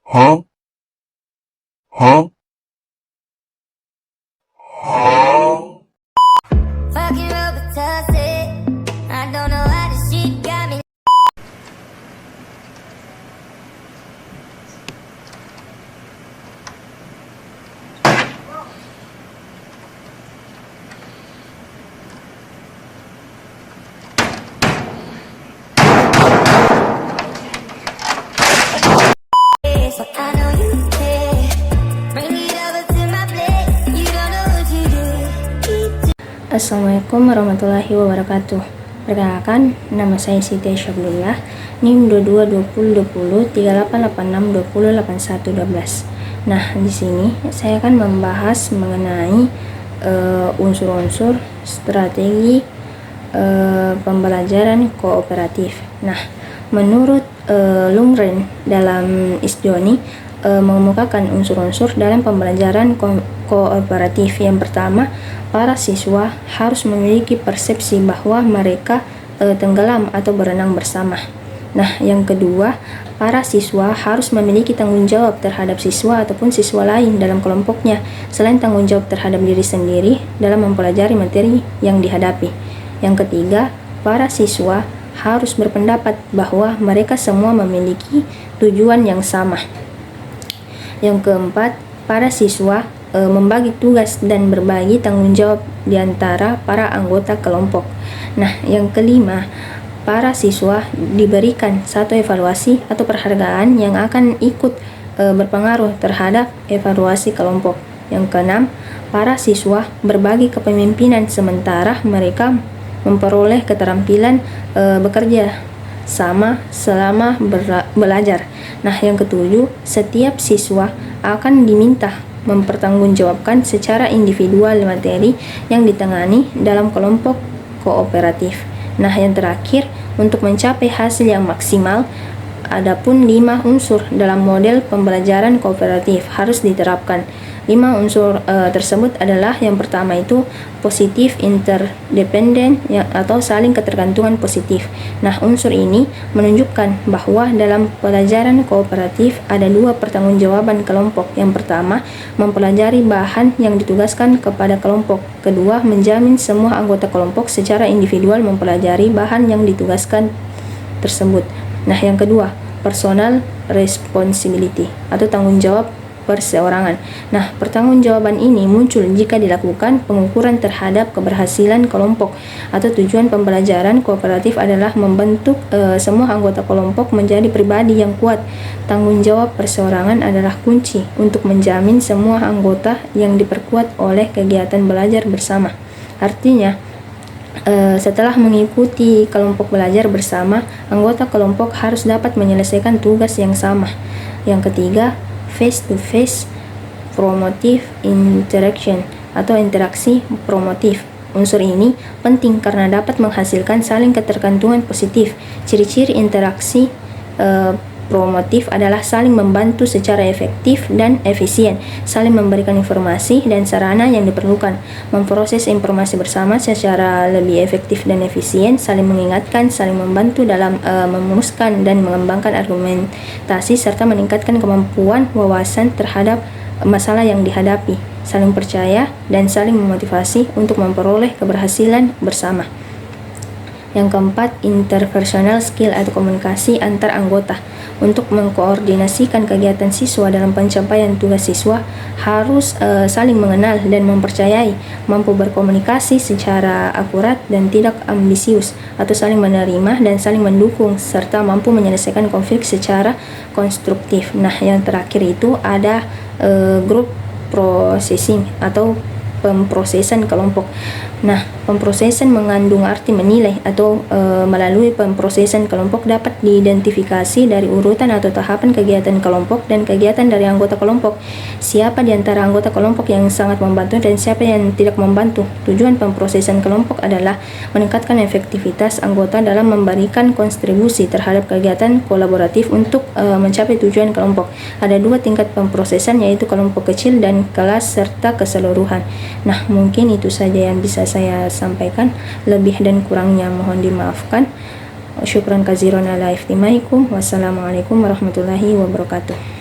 Huh? Huh? Huh? Fucking Robitussin. I don't know how this shit got me. So I know you care. Bring it over to my place. You don't know what you do. Assalamualaikum warahmatullahi wabarakatuh. Perkenalkan, nama saya Siti Aisyah, NIM 22203886208112. Nah, di sini saya akan membahas mengenai unsur-unsur strategi pembelajaran kooperatif. Nah, menurut Lundgren dalam Isjoni mengemukakan unsur-unsur dalam pembelajaran kooperatif. Yang pertama, para siswa harus memiliki persepsi bahwa mereka tenggelam atau berenang bersama. Nah, yang kedua, para siswa harus memiliki tanggung jawab terhadap siswa ataupun siswa lain dalam kelompoknya, selain tanggung jawab terhadap diri sendiri dalam mempelajari materi yang dihadapi. Yang ketiga, para siswa harus berpendapat bahwa mereka semua memiliki tujuan yang sama. Yang keempat, para siswa membagi tugas dan berbagi tanggung jawab di antara para anggota kelompok. Nah, yang kelima, para siswa diberikan satu evaluasi atau perhargaan yang akan ikut berpengaruh terhadap evaluasi kelompok. Yang keenam, para siswa berbagi kepemimpinan sementara mereka memperoleh keterampilan bekerja sama selama belajar. Nah, yang ketujuh, setiap siswa akan diminta mempertanggungjawabkan secara individual materi yang ditangani dalam kelompok kooperatif. Nah, yang terakhir, untuk mencapai hasil yang maksimal, adapun 5 unsur dalam model pembelajaran kooperatif harus diterapkan. 5 unsur tersebut adalah, yang pertama itu positif interdependen atau saling ketergantungan positif. Nah, unsur ini menunjukkan bahwa dalam pelajaran kooperatif ada 2 pertanggungjawaban kelompok. Yang pertama, mempelajari bahan yang ditugaskan kepada kelompok. Kedua, menjamin semua anggota kelompok secara individual mempelajari bahan yang ditugaskan tersebut. Nah, yang kedua, personal responsibility atau tanggung jawab perseorangan. Nah, pertanggungjawaban ini muncul jika dilakukan pengukuran terhadap keberhasilan kelompok atau tujuan pembelajaran kooperatif adalah membentuk semua anggota kelompok menjadi pribadi yang kuat. Tanggung jawab perseorangan adalah kunci untuk menjamin semua anggota yang diperkuat oleh kegiatan belajar bersama. Artinya, setelah mengikuti kelompok belajar bersama, anggota kelompok harus dapat menyelesaikan tugas yang sama. Yang ketiga, face-to-face promotive interaction atau interaksi promotif. Unsur ini penting karena dapat menghasilkan saling ketergantungan positif. Ciri-ciri interaksi promotif adalah saling membantu secara efektif dan efisien, saling memberikan informasi dan sarana yang diperlukan, memproses informasi bersama secara lebih efektif dan efisien, saling mengingatkan, saling membantu dalam merumuskan dan mengembangkan argumentasi, serta meningkatkan kemampuan wawasan terhadap masalah yang dihadapi, saling percaya, dan saling memotivasi untuk memperoleh keberhasilan bersama. Yang keempat, interpersonal skill atau komunikasi antar anggota. Untuk mengkoordinasikan kegiatan siswa dalam pencapaian tugas siswa harus saling mengenal dan mempercayai, mampu berkomunikasi secara akurat dan tidak ambisius, atau saling menerima dan saling mendukung, serta mampu menyelesaikan konflik secara konstruktif. Nah, yang terakhir itu ada group processing atau pemprosesan kelompok. Nah, pemprosesan mengandung arti menilai atau melalui pemprosesan kelompok dapat diidentifikasi dari urutan atau tahapan kegiatan kelompok dan kegiatan dari anggota kelompok. Siapa di antara anggota kelompok yang sangat membantu dan siapa yang tidak membantu. Tujuan pemprosesan kelompok adalah meningkatkan efektivitas anggota dalam memberikan kontribusi terhadap kegiatan kolaboratif untuk mencapai tujuan kelompok. Ada 2 tingkat pemprosesan, yaitu kelompok kecil dan kelas serta keseluruhan. Nah, mungkin itu saja yang bisa saya sampaikan. Lebih dan kurangnya mohon dimaafkan. Syukran katsiran ala ihtimaikum. Wassalamualaikum warahmatullahi wabarakatuh.